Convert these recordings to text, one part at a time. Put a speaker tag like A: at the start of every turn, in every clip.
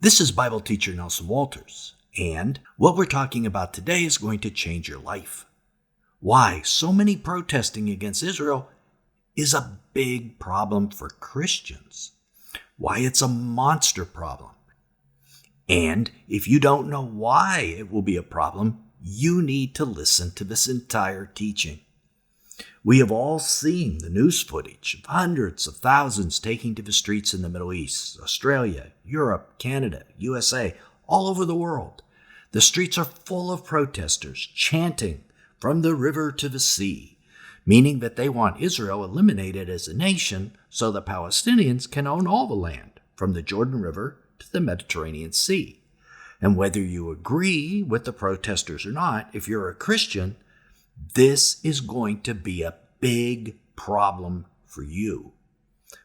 A: This is Bible teacher Nelson Walters, and what we're talking about today is going to change your life. Why so many protesting against Israel is a big problem for Christians. Why it's a monster problem. And if you don't know why it will be a problem, you need to listen to this entire teaching. We have all seen the news footage of hundreds of thousands taking to the streets in the Middle East, Australia, Europe, Canada, USA, all over the world. The streets are full of protesters chanting from the river to the sea, meaning that they want Israel eliminated as a nation so the Palestinians can own all the land, from the Jordan River to the Mediterranean Sea. And whether you agree with the protesters or not, if you're a Christian, this is going to be a big problem for you.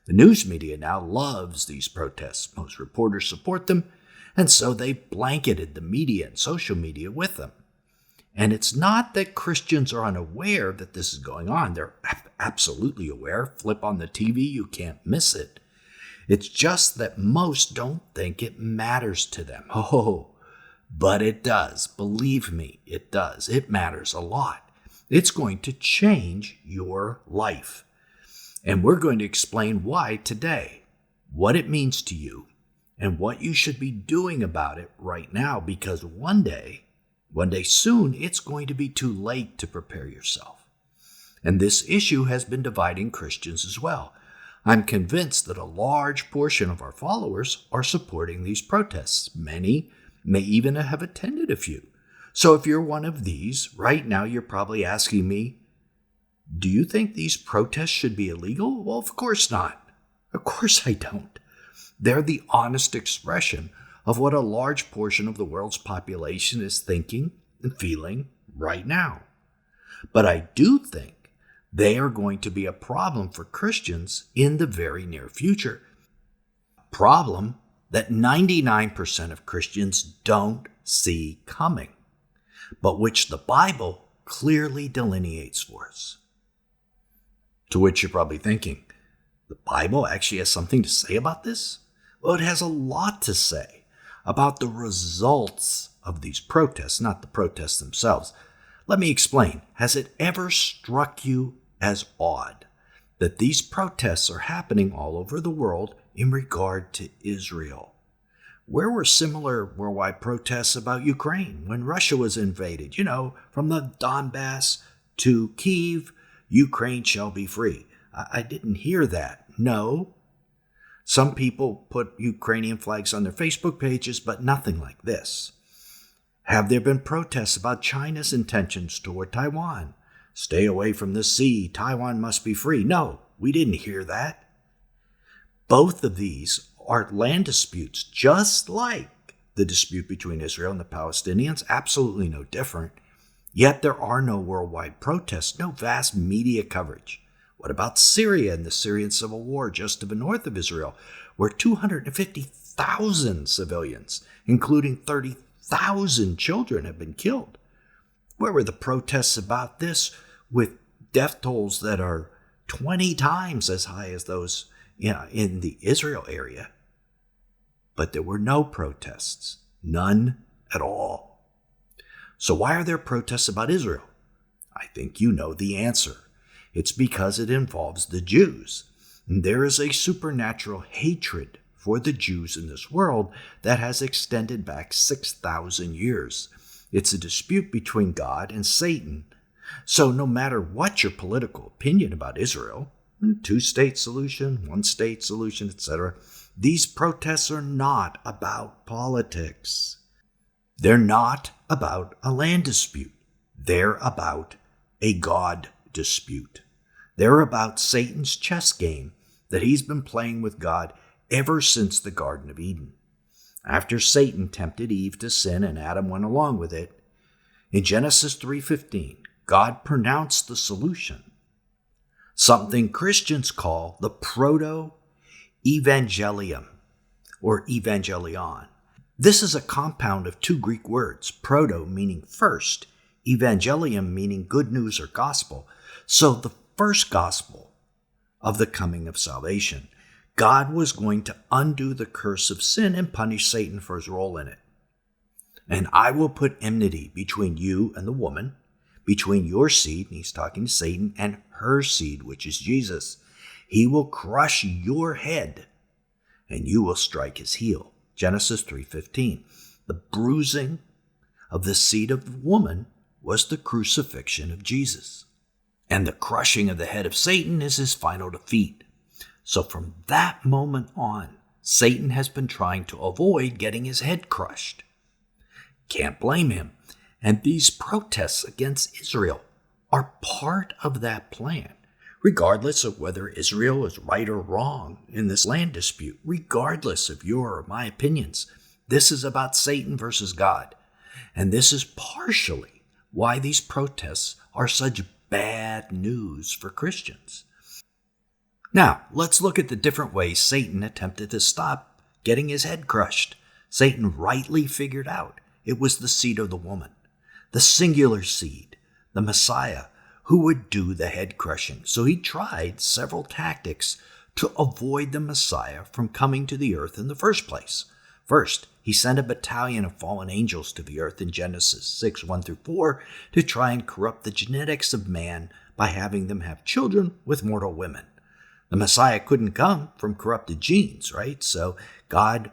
A: The news media now loves these protests. Most reporters support them, and so they blanketed the media and social media with them. And it's not that Christians are unaware that this is going on. They're absolutely aware. Flip on the TV, you can't miss it. It's just that most don't think it matters to them. Oh, but it does. Believe me, it does. It matters a lot. It's going to change your life. And we're going to explain why today, what it means to you, and what you should be doing about it right now, because one day soon, it's going to be too late to prepare yourself. And this issue has been dividing Christians as well. I'm convinced that a large portion of our followers are supporting these protests. Many may even have attended a few. So if you're one of these, right now you're probably asking me, do you think these protests should be illegal? Well, of course not. Of course I don't. They're the honest expression of what a large portion of the world's population is thinking and feeling right now. But I do think they are going to be a problem for Christians in the very near future. A problem that 99% of Christians don't see coming, but which the Bible clearly delineates for us. To which you're probably thinking, the Bible actually has something to say about this? Well, it has a lot to say about the results of these protests, not the protests themselves. Let me explain. Has it ever struck you as odd that these protests are happening all over the world in regard to Israel? Where were similar worldwide protests about Ukraine when Russia was invaded? From the Donbass to Kyiv, Ukraine shall be free. I didn't hear that. No. Some people put Ukrainian flags on their Facebook pages, but nothing like this. Have there been protests about China's intentions toward Taiwan? Stay away from the sea. Taiwan must be free. No, we didn't hear that. Both of these are land disputes, just like the dispute between Israel and the Palestinians, absolutely no different. Yet there are no worldwide protests, no vast media coverage. What about Syria and the Syrian civil war just to the north of Israel, where 250,000 civilians, including 30,000 children, have been killed? Where were the protests about this, with death tolls that are 20 times as high as those in the Israel area? But there were no protests, none at all. So why are there protests about Israel? I think you know the answer. It's because it involves the Jews. And there is a supernatural hatred for the Jews in this world that has extended back 6,000 years. It's a dispute between God and Satan. So no matter what your political opinion about Israel, two-state solution, one-state solution, etc., these protests are not about politics. They're not about a land dispute. They're about a God dispute. They're about Satan's chess game that he's been playing with God ever since the Garden of Eden. After Satan tempted Eve to sin and Adam went along with it, in Genesis 3:15, God pronounced the solution, something Christians call the proto-evangelium, or evangelion. This is a compound of two Greek words, proto meaning first, evangelium meaning good news or gospel. So the first gospel of the coming of salvation. God was going to undo the curse of sin and punish Satan for his role in it. And I will put enmity between you and the woman, between your seed, and he's talking to Satan, and her seed, which is Jesus. He will crush your head, and you will strike his heel. Genesis 3:15. The bruising of the seed of the woman was the crucifixion of Jesus. And the crushing of the head of Satan is his final defeat. So from that moment on, Satan has been trying to avoid getting his head crushed. Can't blame him. And these protests against Israel are part of that plan, regardless of whether Israel is right or wrong in this land dispute, regardless of your or my opinions. This is about Satan versus God. And this is partially why these protests are such bad news for Christians. Now, let's look at the different ways Satan attempted to stop getting his head crushed. Satan rightly figured out it was the seed of the woman, the singular seed, the Messiah, who would do the head crushing. So he tried several tactics to avoid the Messiah from coming to the earth in the first place. First, he sent a battalion of fallen angels to the earth in Genesis 6:1-4 to try and corrupt the genetics of man by having them have children with mortal women. The Messiah couldn't come from corrupted genes, right? So God,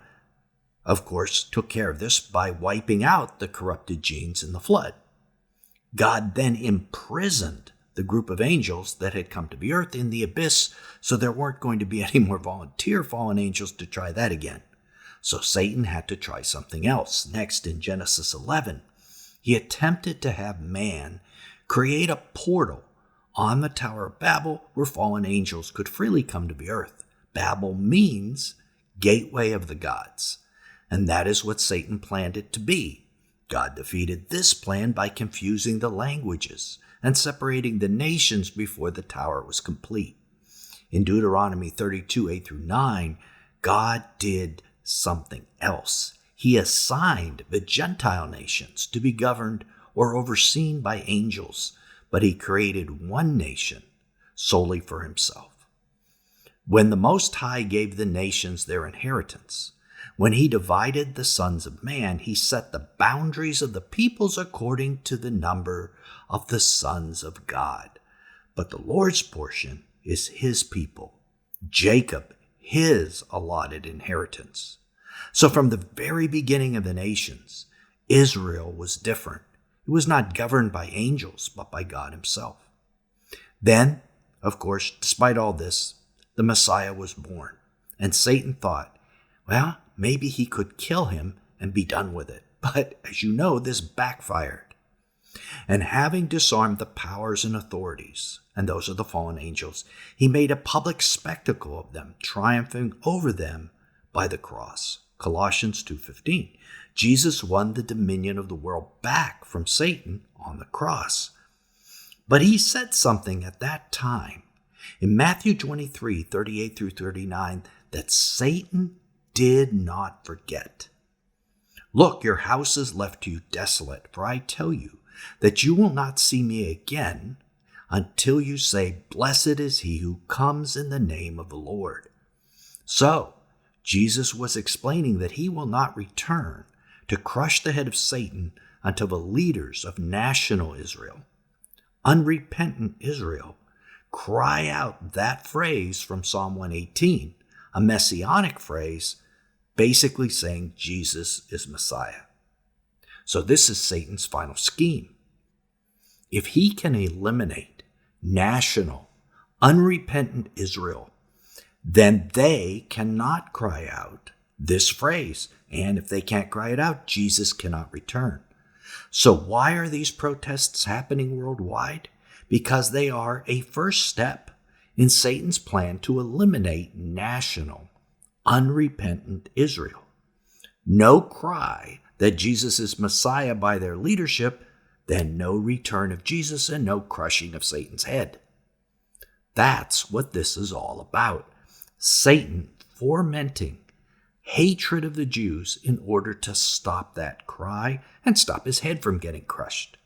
A: of course, took care of this by wiping out the corrupted genes in the flood. God then imprisoned the group of angels that had come to the earth in the abyss, so there weren't going to be any more volunteer fallen angels to try that again. So Satan had to try something else. Next, in Genesis 11, he attempted to have man create a portal on the Tower of Babel where fallen angels could freely come to the earth. Babel means gateway of the gods, and that is what Satan planned it to be. God defeated this plan by confusing the languages and separating the nations before the tower was complete. In Deuteronomy 32:8-9, God did something else. He assigned the Gentile nations to be governed or overseen by angels, but he created one nation solely for himself. When the Most High gave the nations their inheritance, when he divided the sons of man, he set the boundaries of the peoples according to the number of the sons of God. But the Lord's portion is his people, Jacob, his allotted inheritance. So from the very beginning of the nations, Israel was different. It was not governed by angels, but by God himself. Then, of course, despite all this, the Messiah was born. And Satan thought, well, maybe he could kill him and be done with it. But as you know, this backfired. And having disarmed the powers and authorities, and those are the fallen angels, he made a public spectacle of them, triumphing over them by the cross. Colossians 2:15. Jesus won the dominion of the world back from Satan on the cross. But he said something at that time in Matthew 23:38-39 that Satan did not forget. Look, your house is left to you desolate, for I tell you that you will not see me again until you say, blessed is he who comes in the name of the Lord. So, Jesus was explaining that he will not return to crush the head of Satan until the leaders of national Israel, unrepentant Israel, cry out that phrase from Psalm 118, a messianic phrase basically saying Jesus is Messiah. So this is Satan's final scheme. If he can eliminate national, unrepentant Israel, then they cannot cry out this phrase. And if they can't cry it out, Jesus cannot return. So why are these protests happening worldwide? Because they are a first step in Satan's plan to eliminate national, unrepentant Israel. No cry that Jesus is Messiah by their leadership, then no return of Jesus and no crushing of Satan's head. That's what this is all about. Satan fomenting hatred of the Jews in order to stop that cry and stop his head from getting crushed.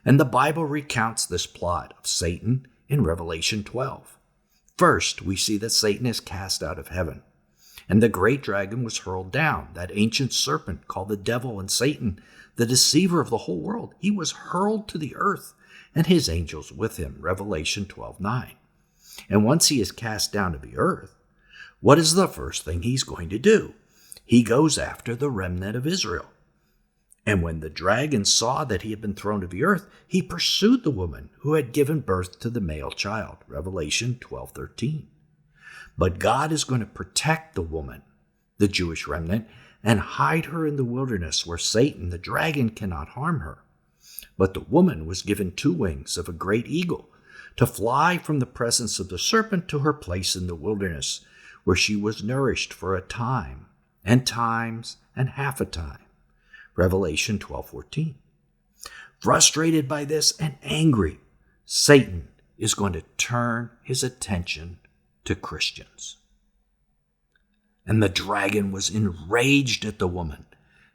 A: And the Bible recounts this plot of Satan in Revelation 12. First, we see that Satan is cast out of heaven, and the great dragon was hurled down, that ancient serpent called the devil and Satan, the deceiver of the whole world. He was hurled to the earth, and his angels with him, Revelation 12:9. And once he is cast down to the earth, what is the first thing he's going to do? He goes after the remnant of Israel. And when the dragon saw that he had been thrown to the earth, he pursued the woman who had given birth to the male child, Revelation 12:13. But God is going to protect the woman, the Jewish remnant, and hide her in the wilderness where Satan, the dragon, cannot harm her. But the woman was given 2 wings of a great eagle to fly from the presence of the serpent to her place in the wilderness, where she was nourished for a time, and times, and half a time. Revelation 12:14. Frustrated by this and angry, Satan is going to turn his attention to Christians. And the dragon was enraged at the woman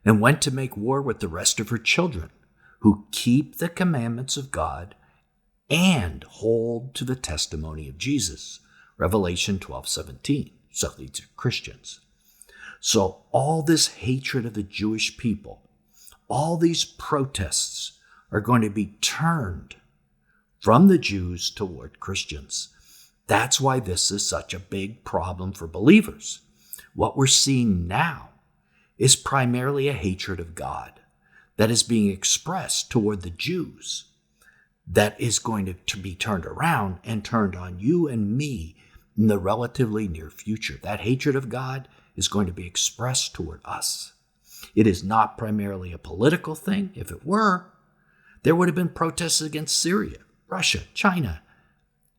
A: and went to make war with the rest of her children, who keep the commandments of God and hold to the testimony of Jesus. Revelation 12:17. So these are Christians. So all this hatred of the Jewish people, all these protests are going to be turned from the Jews toward Christians. That's why this is such a big problem for believers. What we're seeing now is primarily a hatred of God that is being expressed toward the Jews, that is going to be turned around and turned on you and me in the relatively near future. That hatred of God is going to be expressed toward us. It is not primarily a political thing. If it were, there would have been protests against Syria, Russia, China.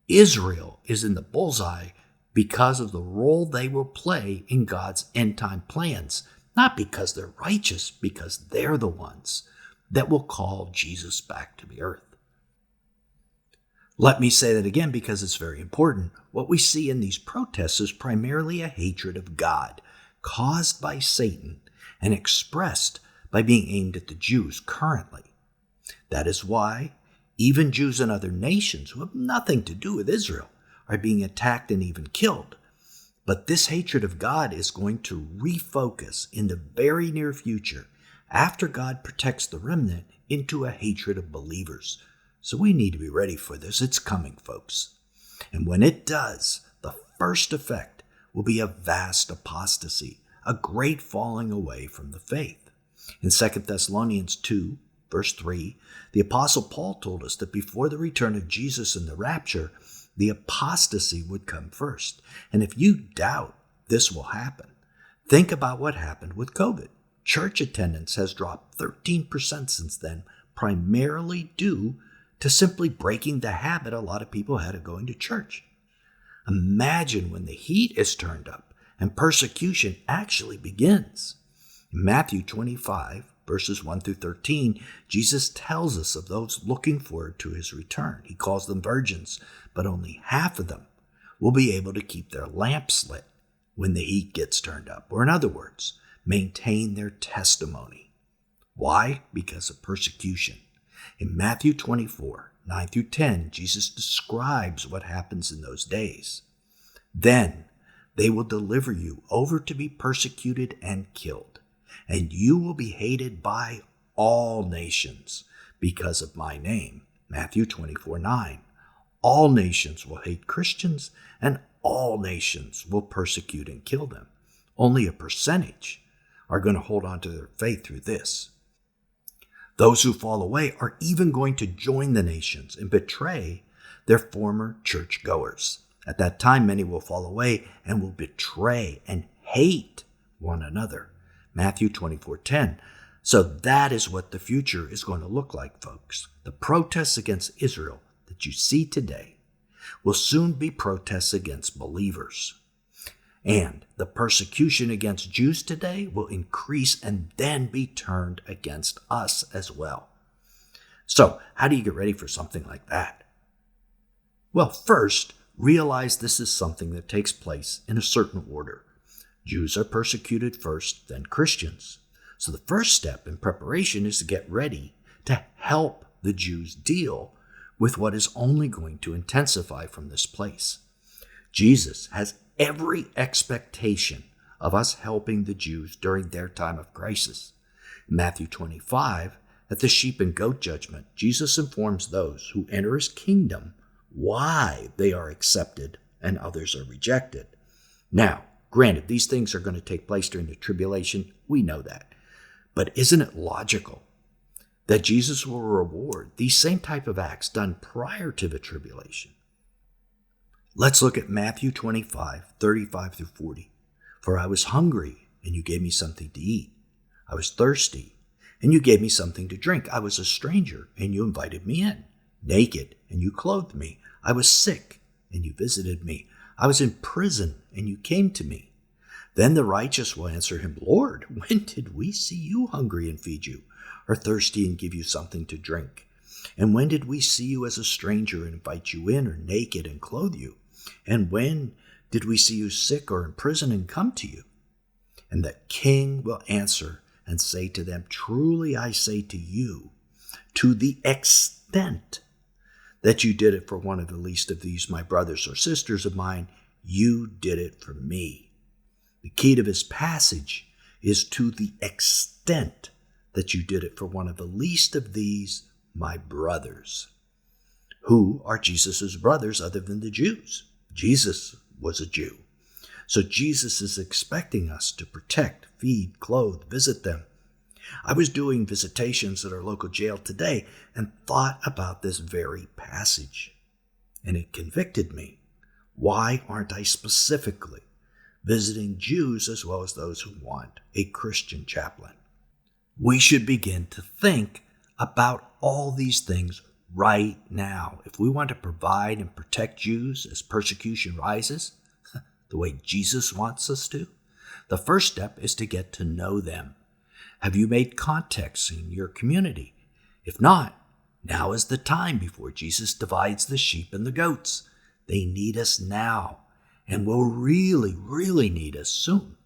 A: Israel is in the bullseye because of the role they will play in God's end-time plans, not because they're righteous, because they're the ones that will call Jesus back to the earth. Let me say that again because it's very important. What we see in these protests is primarily a hatred of God caused by Satan and expressed by being aimed at the Jews currently. That is why even Jews in other nations who have nothing to do with Israel are being attacked and even killed. But this hatred of God is going to refocus in the very near future, after God protects the remnant, into a hatred of believers. So we need to be ready for this. It's coming, folks. And when it does, the first effect will be a vast apostasy, a great falling away from the faith. In 2 Thessalonians 2, verse 3, the Apostle Paul told us that before the return of Jesus and the rapture, the apostasy would come first. And if you doubt this will happen, think about what happened with COVID. Church attendance has dropped 13% since then, primarily due to simply breaking the habit a lot of people had of going to church. Imagine when the heat is turned up and persecution actually begins. In Matthew 25, verses 1 through 13, Jesus tells us of those looking forward to his return. He calls them virgins, but only half of them will be able to keep their lamps lit when the heat gets turned up. Or in other words, maintain their testimony. Why? Because of persecution. In Matthew 24, 9 through 10, Jesus describes what happens in those days. Then they will deliver you over to be persecuted and killed, and you will be hated by all nations because of my name. Matthew 24, 9. All nations will hate Christians, and all nations will persecute and kill them. Only a percentage are going to hold on to their faith through this. Those who fall away are even going to join the nations and betray their former churchgoers. At that time, many will fall away and will betray and hate one another. Matthew 24:10. So that is what the future is going to look like, folks. The protests against Israel that you see today will soon be protests against believers. And the persecution against Jews today will increase and then be turned against us as well. So, how do you get ready for something like that? Well, first, realize this is something that takes place in a certain order. Jews are persecuted first, then Christians. So the first step in preparation is to get ready to help the Jews deal with what is only going to intensify from this place. Jesus has every expectation of us helping the Jews during their time of crisis. In Matthew 25, at the sheep and goat judgment, Jesus informs those who enter his kingdom why they are accepted and others are rejected. Now, granted, these things are going to take place during the tribulation. We know that. But isn't it logical that Jesus will reward these same type of acts done prior to the tribulation? Let's look at Matthew 25, 35 through 40. For I was hungry, and you gave me something to eat. I was thirsty, and you gave me something to drink. I was a stranger, and you invited me in. Naked, and you clothed me. I was sick, and you visited me. I was in prison, and you came to me. Then the righteous will answer him, Lord, when did we see you hungry and feed you, or thirsty and give you something to drink? And when did we see you as a stranger and invite you in, or naked and clothe you? And when did we see you sick or in prison and come to you? And the king will answer and say to them, Truly I say to you, to the extent that you did it for one of the least of these, my brothers or sisters of mine, you did it for me. The key to this passage is to the extent that you did it for one of the least of these, my brothers. Who are Jesus' brothers other than the Jews? Jesus was a Jew. So Jesus is expecting us to protect, feed, clothe, visit them. I was doing visitations at our local jail today and thought about this very passage. And it convicted me. Why aren't I specifically visiting Jews as well as those who want a Christian chaplain? We should begin to think about all these things right now. If we want to provide and protect Jews as persecution rises, the way Jesus wants us to, the first step is to get to know them. Have you made contacts in your community? If not, now is the time before Jesus divides the sheep and the goats. They need us now and will really, really need us soon.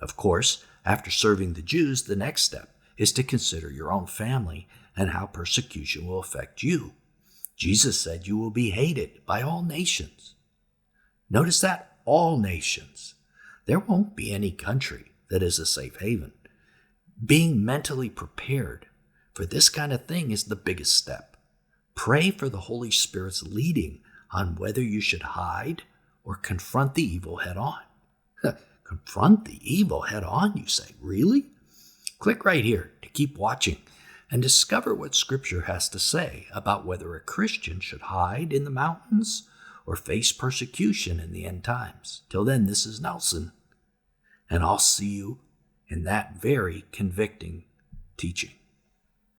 A: Of course, after serving the Jews, the next step is to consider your own family and how persecution will affect you. Jesus said you will be hated by all nations. Notice that, all nations. There won't be any country that is a safe haven. Being mentally prepared for this kind of thing is the biggest step. Pray for the Holy Spirit's leading on whether you should hide or confront the evil head on. Confront the evil head on, you say? Really? Click right here to keep watching and discover what Scripture has to say about whether a Christian should hide in the mountains or face persecution in the end times. Till then, this is Nelson, and I'll see you in that very convicting teaching.